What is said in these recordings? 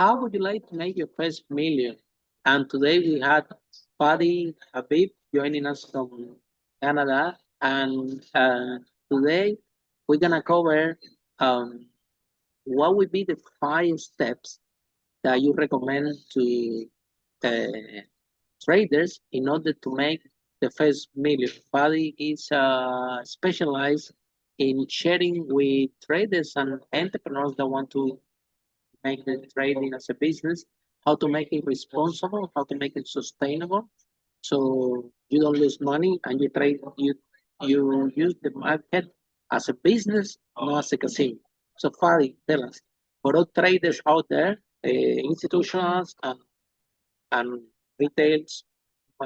how would you like to make your first million? And today we had Fadi Habib joining us from Canada. And today we're going to cover um, what would be the 5 steps that you recommend to uh, traders in order to make the first million. Fadi is specialized in sharing with traders and entrepreneurs that want to make the trading as a business, how to make it responsible, how to make it sustainable, so you don't lose money and you use the market as a business, not as a casino. So Fari, tell us, for all traders out there, institutions and retails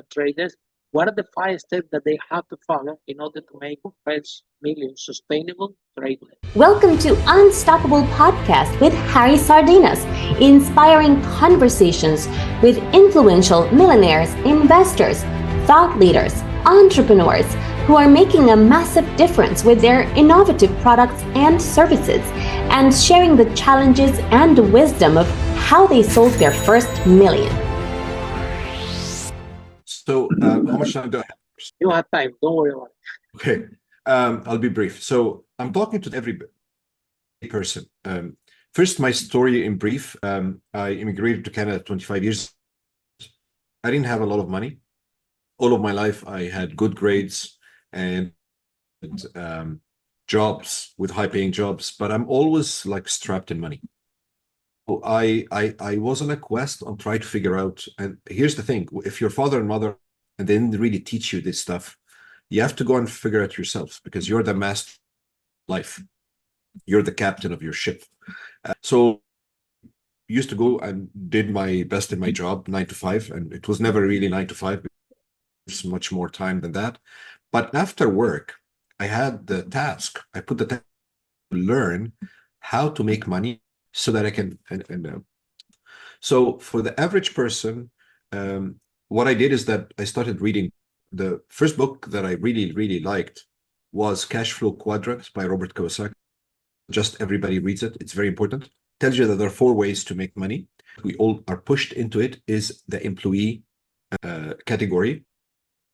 traders, what are the 5 steps that they have to follow in order to make first million sustainable trading? Welcome to Unstoppable Podcast with Harry Sardinas, inspiring conversations with influential millionaires, investors, thought leaders, entrepreneurs who are making a massive difference with their innovative products and services, and sharing the challenges and wisdom of how they sold their first million. So how much time do I have? You have time, don't worry about it. Okay, I'll be brief. So I'm talking to every person. First, my story in brief. I immigrated to Canada 25 years. I didn't have a lot of money. All of my life, I had good grades and jobs with high-paying jobs, but I'm always like strapped in money. So I was on a quest on trying to figure out, and here's the thing, if your father and mother and they didn't really teach you this stuff, you have to go and figure it yourself because you're the master of life. You're the captain of your ship. So used to go and did my best in my job, 9 to 5, and it was never really 9 to 5. It's much more time than that. But after work, I had the task. I put the task to learn how to make money so that I can. So for the average person, what I did is that I started reading. The first book that I really liked was Cashflow Quadrants by Robert Kiyosaki. Just everybody reads it. It's very important. It tells you that there are 4 ways to make money. We all are pushed into it is the employee category.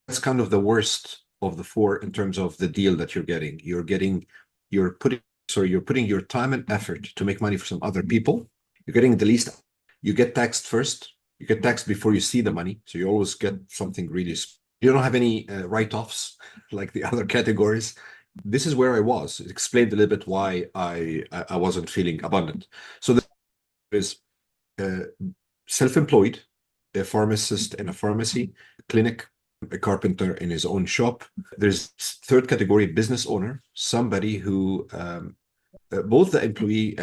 That's kind of the worst of the 4 in terms of the deal that you're getting. You're putting your time and effort to make money for some other people. You're getting the least. You get taxed first. You get taxed before you see the money. So you always get something really. You don't have any write-offs like the other categories. This is where I was. It explained a little bit why I wasn't feeling abundant. So there is self-employed, a pharmacist in a pharmacy clinic, a carpenter in his own shop. There's 3rd category, business owner, somebody who both the employee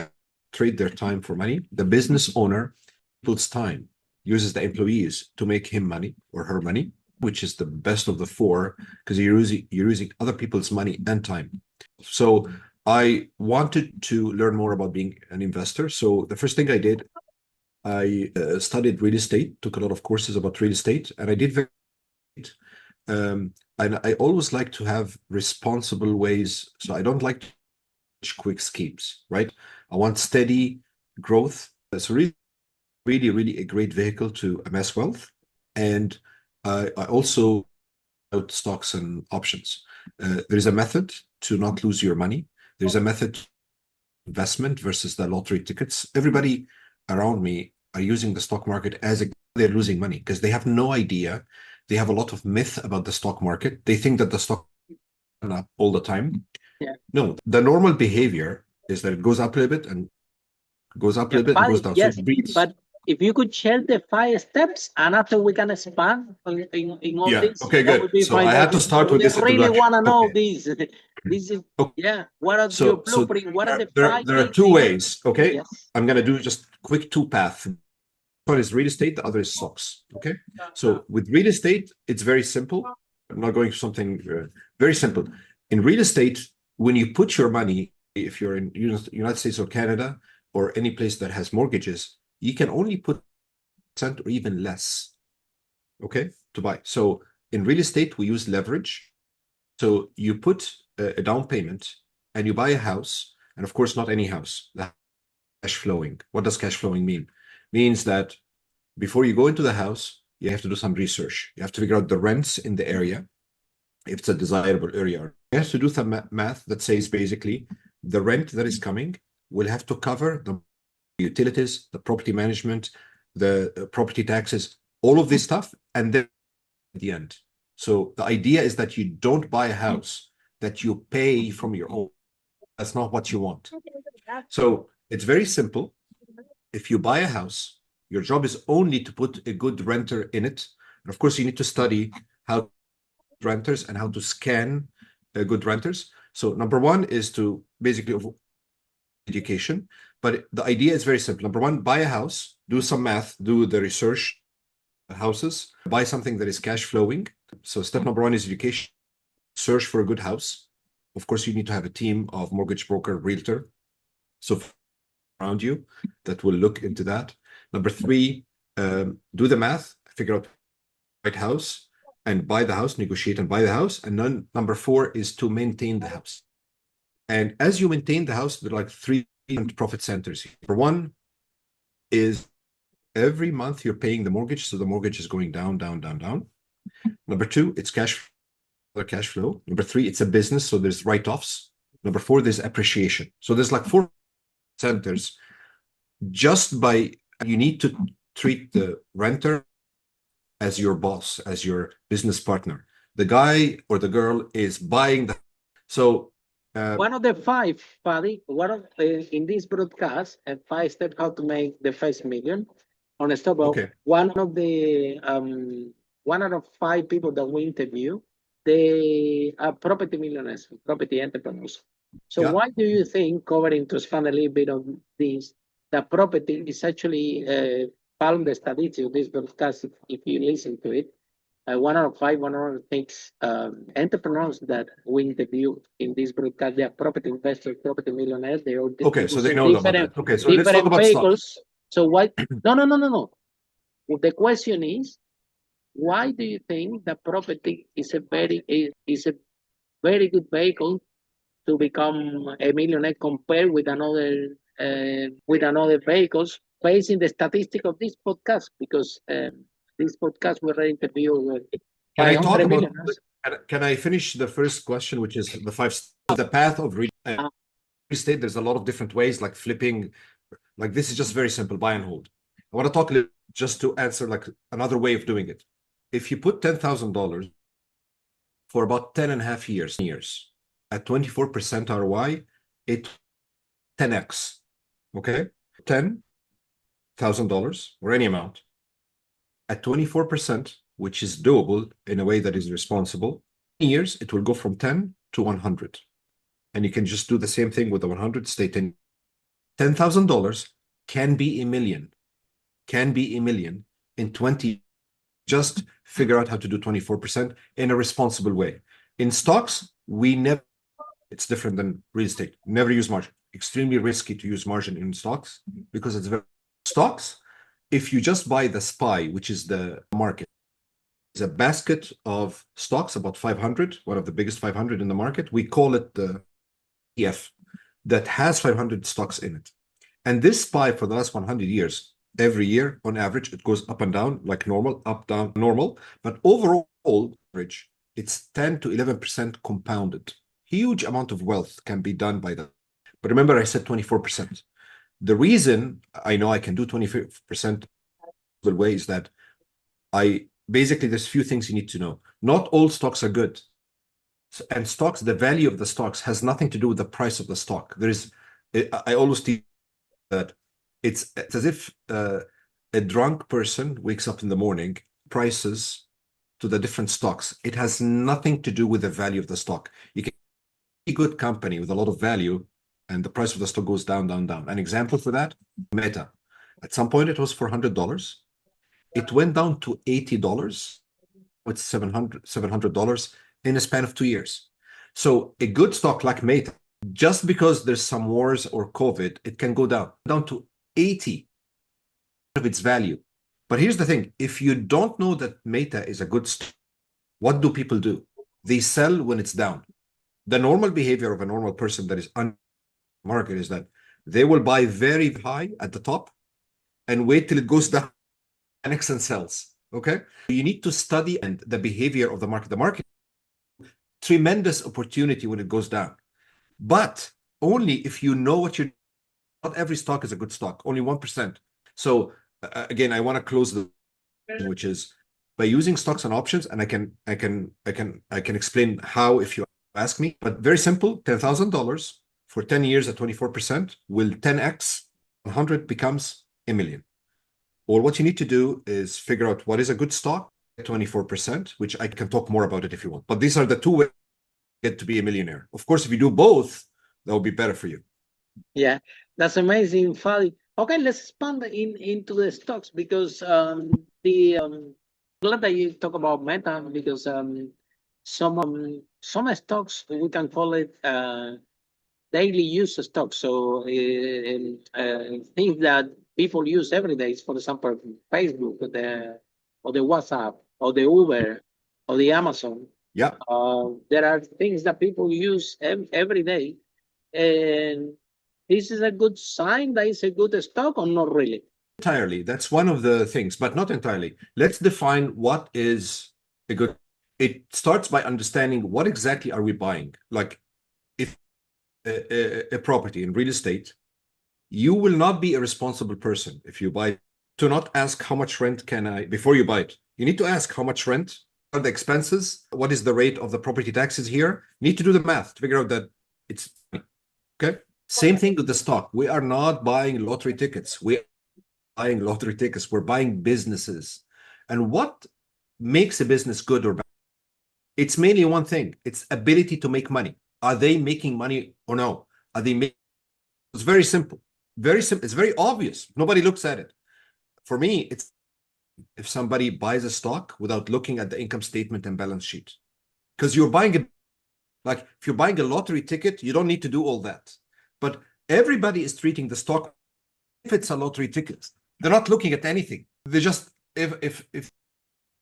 trade their time for money. The business owner puts time, uses the employees to make him money or her money, which is the best of the 4 because you're using other people's money and time. So I wanted to learn more about being an investor. So the first thing I did, I studied real estate, took a lot of courses about real estate, and I did very and I always like to have responsible ways. So I don't like quick schemes, right? I want steady growth. That's really a great vehicle to amass wealth. And I also out stocks and options. There is a method to not lose your money. There's a method investment versus the lottery tickets. Everybody around me are using the stock market as they're losing money because they have no idea. They have a lot of myth about the stock market. They think that the stock up all the time. Yeah. No, the normal behavior is that it goes up a little bit and goes up a little bit and goes down. Yes, so it breathes. but if you could share the 5 steps and after we can expand in all this. Okay, that good. would be So I had to start with this We really introduction. want to know Okay. this. This is, Okay. yeah, what are your blueprint? What are the there are 2 things? ways, okay? Yes. I'm going to do just quick 2 paths. One is real estate, the other is stocks, okay? So with real estate, it's very simple. I'm not going to something very simple. In real estate, when you put your money, if you're in United States or Canada or any place that has mortgages, you can only put % or even less, okay, to buy. So in real estate, we use leverage. So you put a down payment and you buy a house, and of course, not any house. The cash flowing. What does cash flowing mean? Means that before you go into the house, you have to do some research. You have to figure out the rents in the area, if it's a desirable area. You have to do some math that says basically the rent that is coming will have to cover the utilities, the property management, the property taxes, all of this stuff, and then at the end. So the idea is that you don't buy a house that you pay from your own. That's not what you want. So it's very simple. If you buy a house, your job is only to put a good renter in it. And of course, you need to study how renters and how to scan good renters. So number one is to basically avoid education. But the idea is very simple. Number one, buy a house, do some math, do the research houses, buy something that is cash flowing. So step number one is education. Search for a good house. Of course, you need to have a team of mortgage broker, realtor, so around you that will look into that. Number three, do the math, figure out the right house and buy the house, negotiate and buy the house. And then number four is to maintain the house. And as you maintain the house, there are like three profit centers. Number one is every month you're paying the mortgage, so the mortgage is going down, down, down, down. Number two, it's cash flow. Number three, it's a business, so there's write-offs. Number four, there's appreciation. So there's like four centers. Just by, you need to treat the renter as your boss, as your business partner. The guy or the girl is buying the. So one of the five, Fadi, in this broadcast, 5 steps how to make the first million on a stock. Okay. One out of 5 people that we interview, they are property millionaires, property entrepreneurs. So Yeah. why do you think, covering to expand a little bit on this, that property is actually found the statistics of this broadcast, if you listen to it, 1 out of 5, 1 out of 6 entrepreneurs that we interview in this broadcast, they are property investors, property millionaires. They all Okay, so they know about that. Okay, so let's talk about vehicles. stocks. So why? No. The question is, why do you think that property is a very good vehicle to become a millionaire compared with another vehicles, facing the statistic of this podcast? Because this podcast we already interviewed Can I 500 talk about? millionaires. Can I finish the first question, which is the 5 the path of real estate? There's a lot of different ways, like flipping. Like this is just very simple, buy and hold. I want to talk just to answer like another way of doing it. If you put $10,000 for about 10 and a half years at 24% ROI, it 10x. Okay, $10,000 or any amount at 24%, which is doable in a way that is responsible. In years, it will go from 10 to 100. And you can just do the same thing with the 100, stay 10. $10,000 can be a million in 20. Just figure out how to do 24% in a responsible way. In stocks, it's different than real estate. Never use margin. Extremely risky to use margin in stocks because it's stocks. If you just buy the SPY, which is the market, is a basket of stocks, about 500, one of the biggest 500 in the market. We call it the ETF that has 500 stocks in it. And this SPY for the last 100 years, every year on average, it goes up and down like normal, up, down, normal. But overall, average, it's 10 to 11% compounded. Huge amount of wealth can be done by that. But remember, I said 24%. The reason I know I can do 24% the way is that there's few things you need to know. Not all stocks are good. And stocks, the value of the stocks has nothing to do with the price of the stock. I always teach that it's as if a drunk person wakes up in the morning, prices to the different stocks. It has nothing to do with the value of the stock. You can be a good company with a lot of value, and the price of the stock goes down, down, down. An example for that, Meta. At some point, it was $400. It went down to $80. It's $700 in a span of 2 years. So a good stock like Meta, just because there's some wars or COVID, it can go down to 80 of its value. But here's the thing. If you don't know that Meta is a good stock, what do people do? They sell when it's down. The normal behavior of a normal person that is on the market is that they will buy very high at the top and wait till it goes down, panics and sells. Okay, you need to study and the behavior of the market. The market, tremendous opportunity when it goes down, but only if you know what you're. Not every stock is a good stock. Only 1%. So again, I want to close the, which is by using stocks and options, and I can explain how if you ask me. But very simple: $10,000 for 10 years at 24% will 10x 100 becomes $1 million. Or what you need to do is figure out what is a good stock at 24%, which I can talk more about it if you want. But these are the two ways to get to be a millionaire. Of course, if you do both, that will be better for you. Yeah, that's amazing, Fadi. Okay, let's expand into the stocks because glad that you talk about Meta because some stocks we can call it daily use stocks. So things that people use every day, for example, Facebook or the WhatsApp or the Uber or the Amazon. Yeah. There are things that people use every day, and this is a good sign that it's a good stock or not really? Entirely. That's one of the things, but not entirely. Let's define what is a good. It starts by understanding what exactly are we buying. Like if a property in real estate, you will not be a responsible person if you buy. To not ask how much rent can I before you buy it. You need to ask how much rent are the expenses, what is the rate of the property taxes here. You need to do the math to figure out that it's okay. Same thing with the stock. We are not buying lottery tickets. We are buying lottery tickets. We're buying businesses. And what makes a business good or bad? It's mainly one thing. It's ability to make money. Are they making money or no? Are they making? It's very simple. Very simple. It's very obvious. Nobody looks at it. For me, it's if somebody buys a stock without looking at the income statement and balance sheet. Because you're buying like if you're buying a lottery ticket, you don't need to do all that. But everybody is treating the stock if it's a lottery ticket. They're not looking at anything. They just if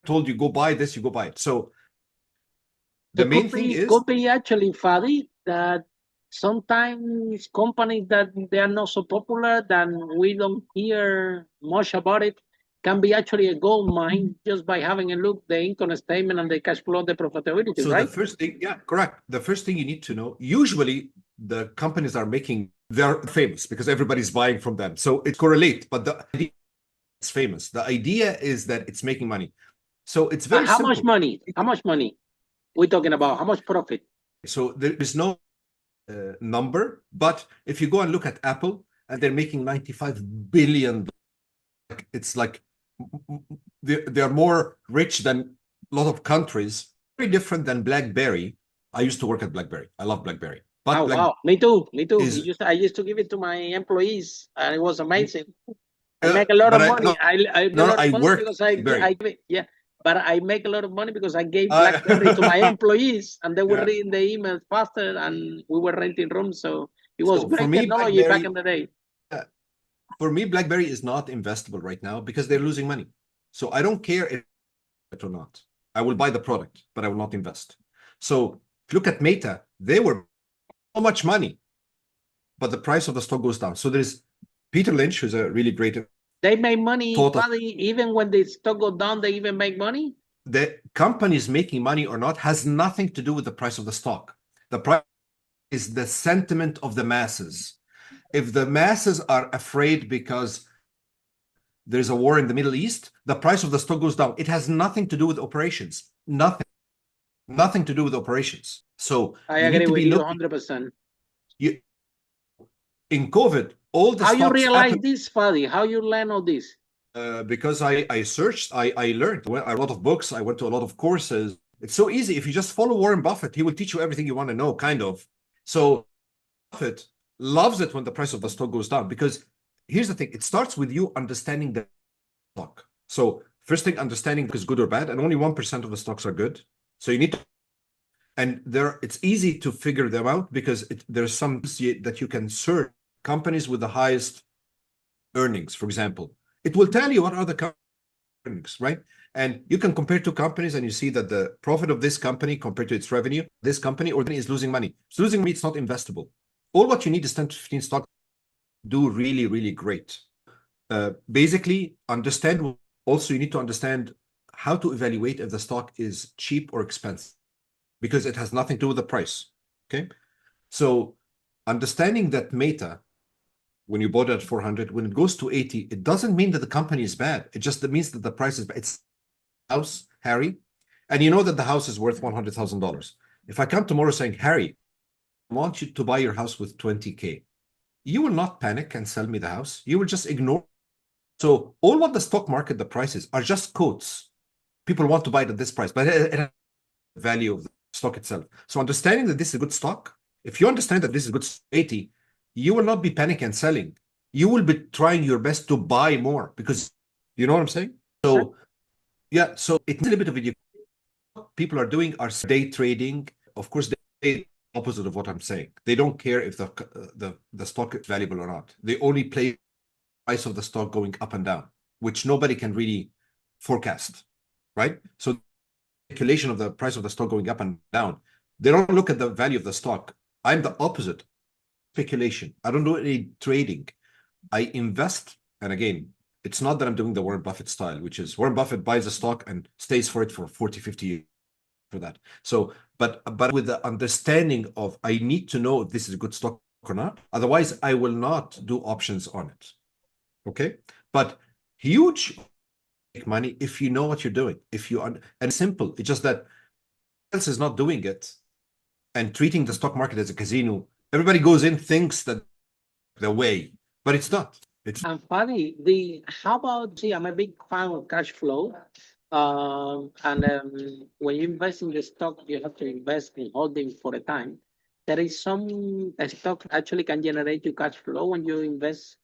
told you go buy this, you go buy it. So the main thing is could be actually, Fadi, that sometimes companies that they are not so popular, that we don't hear much about it, can be actually a gold mine just by having a look the income statement and the cash flow, the profitability. So right? the first thing, yeah, correct. The first thing you need to know, usually the companies are making, they're famous because everybody's buying from them. So it correlates, but the idea is famous. The idea is that it's making money. So it's very how simple. much money? How much money we're talking about? How much profit? So there is no number, but if you go and look at Apple and they're making 95 billion, it's like they're more rich than a lot of countries. Very different than BlackBerry. I used to work at BlackBerry. I love BlackBerry. But Oh, wow, me too. Is, I used to give it to my employees, and it was amazing. I make a lot of money. I work because I yeah, but I make a lot of money because I gave BlackBerry to my employees, and they were reading the emails faster, and we were renting rooms, so it was great technology back in the day. For me, BlackBerry is not investable right now because they're losing money. So I don't care if it or not. I will buy the product, but I will not invest. So if you look at Meta, they were so much money, but the price of the stock goes down. So there's Peter Lynch, who's a really great. They make money even when the stock goes down. They even make money. The company is making money or not has nothing to do with the price of the stock. The price is the sentiment of the masses. If the masses are afraid because there's a war in the Middle East, the price of the stock goes down. It has nothing to do with operations. Nothing to do with operations. So I agree with you 100%. In COVID, all the how you realize this, Fadi? How you learn all this? Because I searched, I learned a lot of books. I went to a lot of courses. It's so easy. If you just follow Warren Buffett, he will teach you everything you want to know, kind of. So Buffett loves it when the price of the stock goes down, because here's the thing. It starts with you understanding the stock. So first thing, understanding is good or bad, and only 1% of the stocks are good. So you need to, and it's easy to figure them out because there's some that you can search companies with the highest earnings, for example. It will tell you what are the earnings, right? And you can compare two companies and you see that the profit of this company compared to its revenue, this company is losing money. It's losing money, it's not investable. All what you need is 10 to 15 stocks do really, really great. basically understand. Also, you need to understand how to evaluate if the stock is cheap or expensive, because it has nothing to do with the price. Okay, so understanding that Meta, when you bought it at 400, when it goes to 80, it doesn't mean that the company is bad. It just means that the price is bad. It's house, Harry, and you know that the house is worth $100,000. If I come tomorrow saying, Harry, I want you to buy your house with 20K, you will not panic and sell me the house. You will just ignore. So all what the stock market, the prices are just quotes. People want to buy it at this price, but it has the value of the stock itself. So understanding that this is a good stock, if you understand that this is good 80, you will not be panicking and selling. You will be trying your best to buy more, because you know what I'm saying? So yeah, so it's a little bit of education. What people are doing are day trading. Of course, they opposite of what I'm saying. They don't care if the stock is valuable or not. They only play the price of the stock going up and down, which nobody can really forecast, right? So speculation of the price of the stock going up and down, they don't look at the value of the stock. I'm the opposite. Speculation. I don't do any trading. I invest, and again, it's not that I'm doing the Warren Buffett style, which is Warren Buffett buys a stock and stays for it for 40, 50 years for that. So, but with the understanding of, I need to know if this is a good stock or not. Otherwise, I will not do options on it. Okay? But huge money if you know what you're doing. If you and simple, it's just that else is not doing it and treating the stock market as a casino. Everybody goes in, thinks that the way, but it's not. And Fadi, how about, see, I'm a big fan of cash flow. When you invest in the stock, you have to invest in holding for a time. There is some stock actually can generate you cash flow when you invest.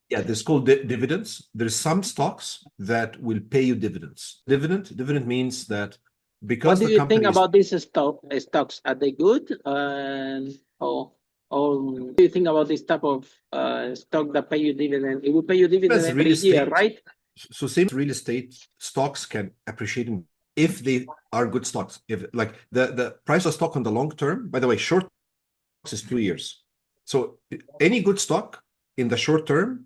Yeah, this is called dividends. There's some stocks that will pay you dividends. Dividend means that because what do the you company think about these stocks? Are they good? Or what do you think about this type of stock that pay you dividend? It will pay you dividend every year, right? So same real estate stocks can appreciate if they are good stocks. If like the price of stock on the long term, by the way, short is 2 years. So any good stock in the short term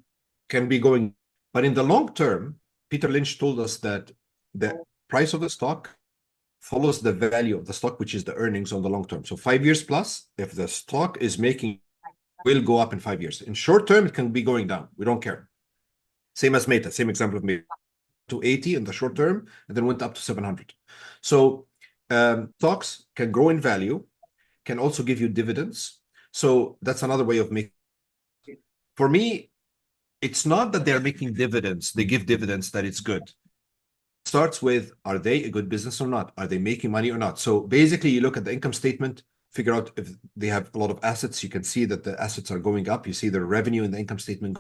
can be going, but in the long term, Peter Lynch told us that the price of the stock follows the value of the stock, which is the earnings on the long term. So 5 years plus, if the stock is making, will go up in 5 years. In short term, it can be going down. We don't care. Same as Meta, same example of Meta, to 80 in the short term, and then went up to 700. So stocks can grow in value, can also give you dividends. So that's another way of making. For me, it's not that they're making dividends, they give dividends that it's good. It starts with, are they a good business or not? Are they making money or not? So basically, you look at the income statement, figure out if they have a lot of assets. You can see that the assets are going up. You see their revenue in the income statement,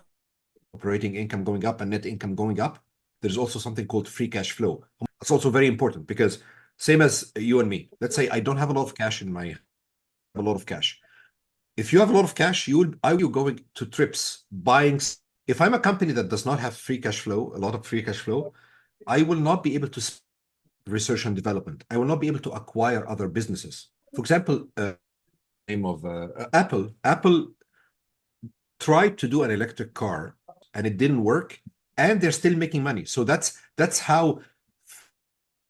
operating income going up and net income going up. There's also something called free cash flow. It's also very important because same as you and me, let's say I don't have a lot of cash in my, a lot of cash. If you have a lot of cash, I will going to trips, buying. If I'm a company that does not have free cash flow, a lot of free cash flow, I will not be able to research and development. I will not be able to acquire other businesses. For example, name of Apple. Apple tried to do an electric car and it didn't work, and they're still making money. So that's how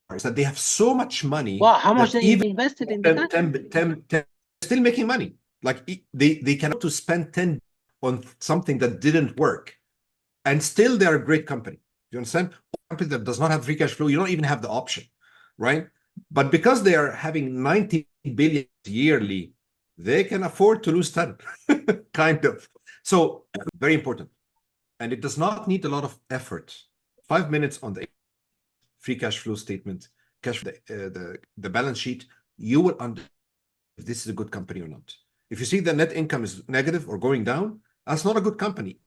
that they have so much money. Wow, how much they invested in the 10, still making money. Like they cannot to spend 10 on something that didn't work, and still they're a great company. You understand? A company that does not have free cash flow, you don't even have the option, right? But because they are having 90 billion yearly, they can afford to lose 10, kind of. So very important. And it does not need a lot of effort. 5 minutes on the free cash flow statement, the balance sheet, you will understand if this is a good company or not. If you see the net income is negative or going down, that's not a good company.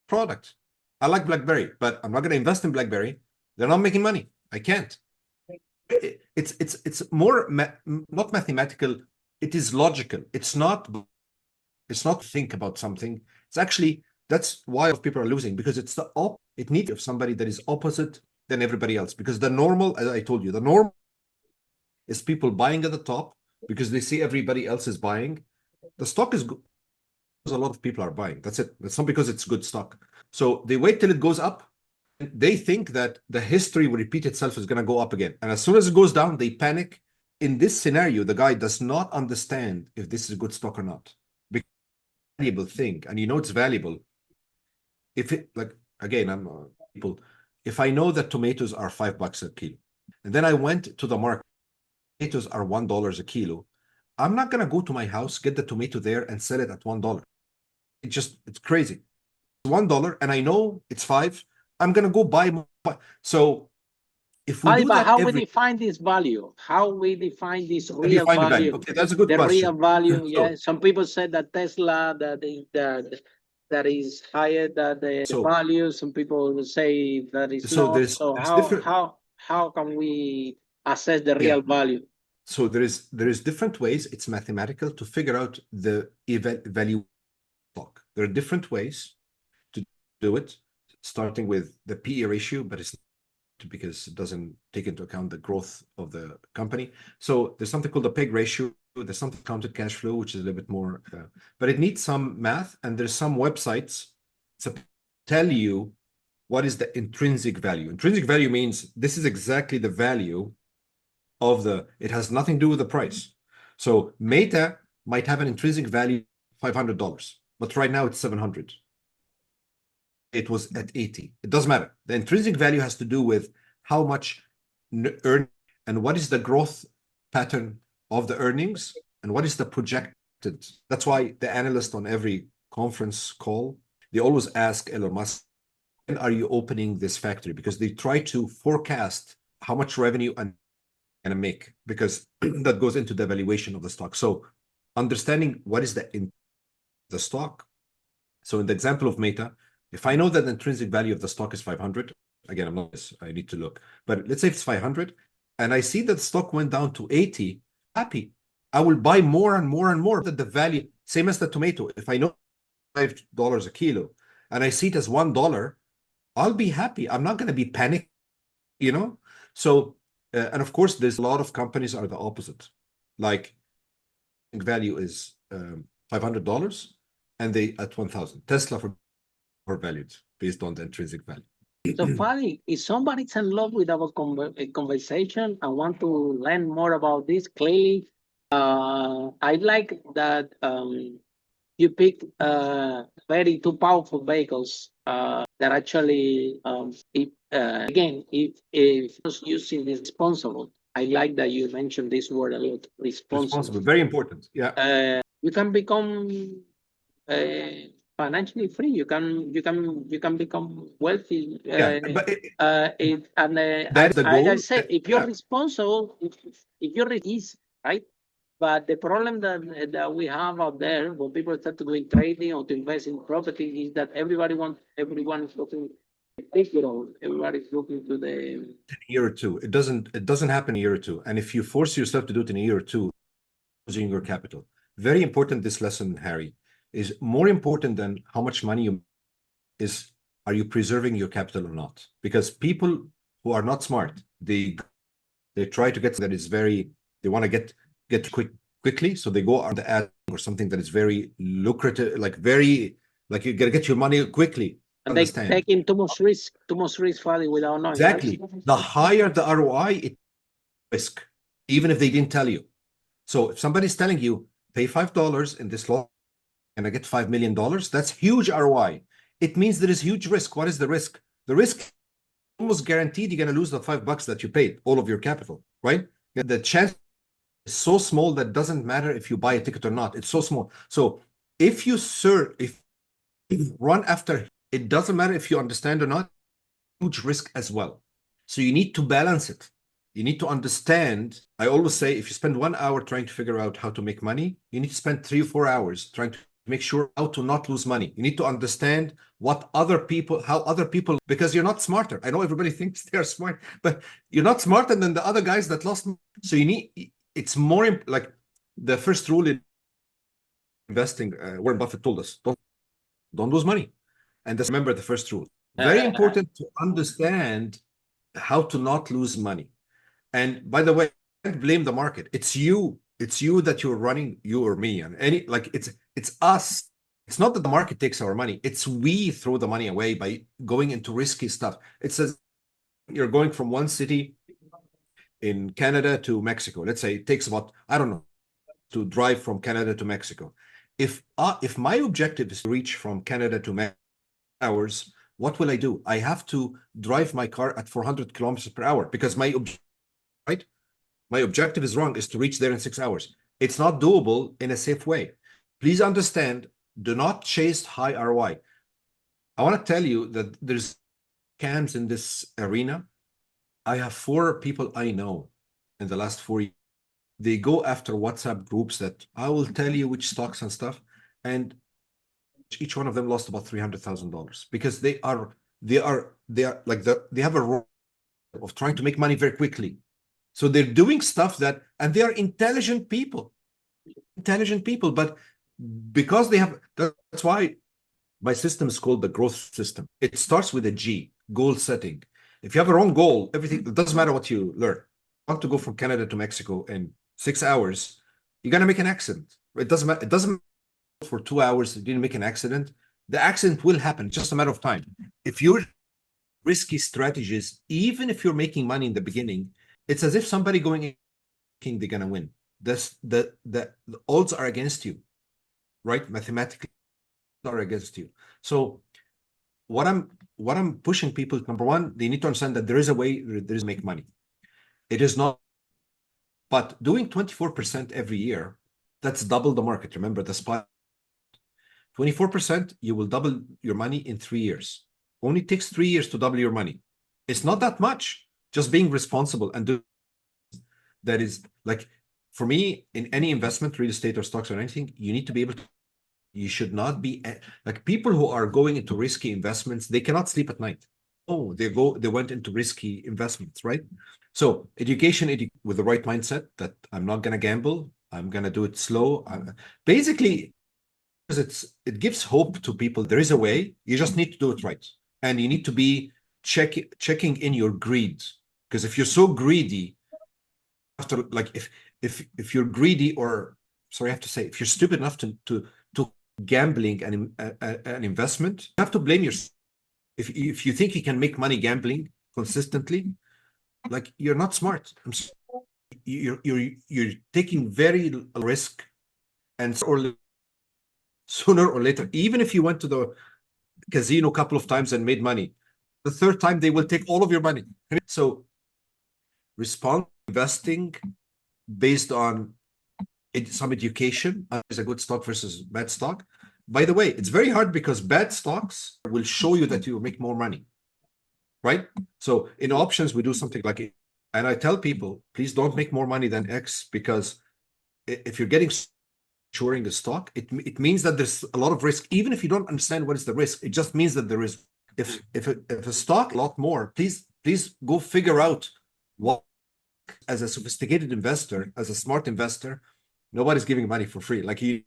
Product. I like BlackBerry, but I'm not going to invest in BlackBerry. They're not making money. I can't. It's more not mathematical. It is logical. It's not think about something. It's actually, that's why people are losing, because it's it needs of somebody that is opposite than everybody else. Because the normal, as I told you, the normal is people buying at the top because they see everybody else is buying. The stock is good. a lot of people are buying. That's it. It's not because it's good stock. So they wait till it goes up. They think that the history will repeat itself, is going to go up again. And as soon as it goes down, they panic. In this scenario, the guy does not understand if this is a good stock or not. Because it's a valuable thing, and you know it's valuable. If it, like, again, I'm people, if I know that tomatoes are $5 a kilo, and then I went to the market, tomatoes are $1 a kilo, I'm not going to go to my house, get the tomato there, and sell it at $1. It's crazy. $1, and I know it's 5. I'm going to go buy more. So if we do But that how we define this value? How we define this real value? Okay, that's a good the question. real value, yeah. So, some people say that Tesla that is higher than the value. Some people say that is not. So how can we assess the real value? So there is different ways. It's mathematical to figure out the value stock. There are different ways to do it, starting with the PE ratio, but it's not, because it doesn't take into account the growth of the company. So there's something called the PEG ratio. There's something counted cash flow, which is a little bit more, but it needs some math. And there's some websites to tell you what is the intrinsic value. Intrinsic value means this is exactly the value of it has nothing to do with the price. So Meta might have an intrinsic value $500, but right now it's 700. It was at 80. It doesn't matter. The intrinsic value has to do with how much earn and what is the growth pattern of the earnings and what is the projected. That's why the analyst on every conference call, they always ask Elon Musk, when are you opening this factory? Because they try to forecast how much revenue and make, because that goes into the valuation of the stock. So understanding what is the stock. So in the example of Meta, if I know that the intrinsic value of the stock is 500, again, I'm not, I need to look, but let's say it's 500, and I see that the stock went down to 80, happy. I will buy more and more and more. That the value, same as the tomato, if I know $5 a kilo and I see it as $1, I'll be happy. I'm not going to be panicked, So, and of course, there's a lot of companies are the opposite. Like, value is $500, and they at 1,000. Tesla for valued based on the intrinsic value. So, Fadi, if somebody's in love with our conversation and want to learn more about this, clearly, I like that you picked very two powerful vehicles that actually, if using this responsible, I like that you mentioned this word a lot, responsible. Very important. Yeah. You can become financially free. You can become wealthy. But that's the goal. I said, if you're responsible, if you're easy, right? But the problem that we have out there when people start to doing trading or to invest in property is that everyone is looking everybody's looking to the year or two. It doesn't happen in a year or two. And if you force yourself to do it in a year or two, losing your capital. Very important, this lesson, Harry, is more important than how much money are you preserving your capital or not? Because people who are not smart, they try to get that is they want to get quickly, so they go on the ad or something that is very lucrative, like you gotta get your money quickly. And they taking too much risk, Fadi, without knowing. Exactly. The higher the ROI, it's risk, even if they didn't tell you. So if somebody's telling you pay $5 in this law and I get $5 million, that's huge ROI. It means there is huge risk. What is the risk? The risk almost guaranteed you're going to lose the $5 that you paid, all of your capital, right? The chance is so small that it doesn't matter if you buy a ticket or not. It's so small. So if you run after, it doesn't matter if you understand or not, huge risk as well. So you need to balance it. You need to understand. I always say, if you spend 1 hour trying to figure out how to make money, you need to spend 3 or 4 hours trying to make sure how to not lose money. You need to understand how other people, because you're not smarter. I know everybody thinks they're smart, but you're not smarter than the other guys that lost money. So it's more like the first rule in investing, Warren Buffett told us, don't lose money. And just remember the first rule. Very important to understand how to not lose money. And by the way, don't blame the market. It's you. It's you that you're running, you or me, and it's us. It's not that the market takes our money. It's we throw the money away by going into risky stuff. It says you're going from one city in Canada to Mexico. Let's say it takes about, I don't know, to drive from Canada to Mexico. If my objective is to reach from Canada to Mexico hours, what will I do? I have to drive my car at 400 kilometers per hour because my objective is wrong, is to reach there in 6 hours. It's not doable in a safe way. Please understand, do not chase high ROI. I want to tell you that there's scams in this arena. I have 4 people I know in the last 4 years. They go after WhatsApp groups that I will tell you which stocks and stuff, and each one of them lost about $300,000 because they have a role of trying to make money very quickly. So they're doing stuff and they are intelligent people, but because they have, that's why my system is called the growth system. It starts with a G, goal setting. If you have a wrong goal, everything, it doesn't matter what you learn. You want to go from Canada to Mexico in 6 hours, you're going to make an accident. It doesn't matter. It doesn't matter for 2 hours, you didn't make an accident. The accident will happen, just a matter of time. If you're risky strategies, even if you're making money in the beginning, it's as if somebody going in thinking they're going to win. The odds are against you, right? Mathematically, are against you. So what I'm pushing people, number one, they need to understand that there is a way there is make money. It is not, but doing 24% every year, that's double the market. Remember the SPY, 24%, you will double your money in 3 years. Only takes 3 years to double your money. It's not that much. Just being responsible and do that is like, for me, in any investment, real estate or stocks or anything, you need to be able to, you should not be like people who are going into risky investments, they cannot sleep at night. Oh, they went into risky investments, right? So education with the right mindset that I'm not going to gamble. I'm going to do it slow. Basically, because it gives hope to people. There is a way. You just need to do it right. And you need to be checking in your greed. Because if you're so greedy, after like if you're greedy, or sorry, I have to say, if you're stupid enough to gambling an investment, you have to blame yourself. If you think you can make money gambling consistently, like you're not smart. You're taking very risk, and sooner or later, even if you went to the casino a couple of times and made money, the third time they will take all of your money. So responsible investing based on some education is a good stock versus bad stock. By the way, it's very hard because bad stocks will show you that you make more money, right? So in options, we do something like it. And I tell people, please don't make more money than X, because if you're getting shorting a stock, it means that there's a lot of risk. Even if you don't understand what is the risk, it just means that there is. If a stock a lot more, please go figure out what, as a sophisticated investor, as a smart investor, nobody's giving money for free. Like you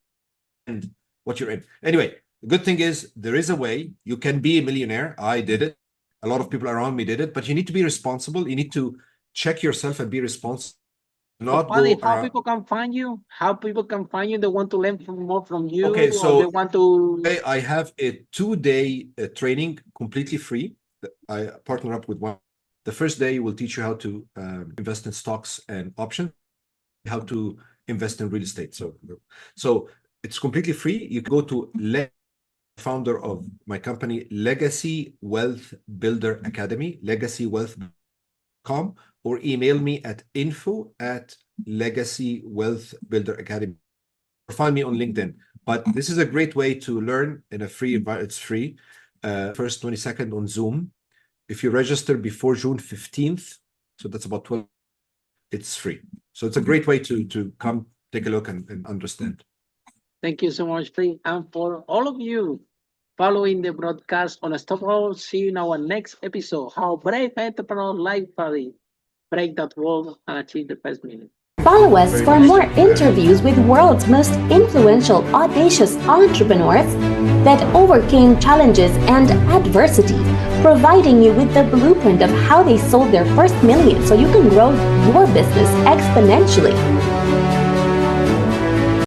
and what you're in. Anyway, the good thing is there is a way. You can be a millionaire. I did it. A lot of people around me did it, but you need to be responsible. You need to check yourself and be responsible. Not Fadi, go how people can find you? How people can find you? They want to learn more from you. Okay, so or they want to. I have a 2-day training completely free. I partner up with one. The first day will teach you how to invest in stocks and options, how to invest in real estate. So it's completely free. You can go to founder of my company, Legacy Wealth Builder Academy, legacywealth.com, or email me at info@legacywealthbuilderacademy. Or find me on LinkedIn. But this is a great way to learn in a free environment. It's free. First 22nd on Zoom. If you register before June 15th, so that's about 12, it's free. So it's a great way to come take a look and understand. Thank you so much, Fadi. And for all of you following the broadcast on Unstoppable, see you in our next episode. How brave entrepreneur like Fadi break that wall and achieve the first million. Follow us for more interviews with world's most influential, audacious entrepreneurs that overcame challenges and adversity, providing you with the blueprint of how they sold their first million so you can grow your business exponentially.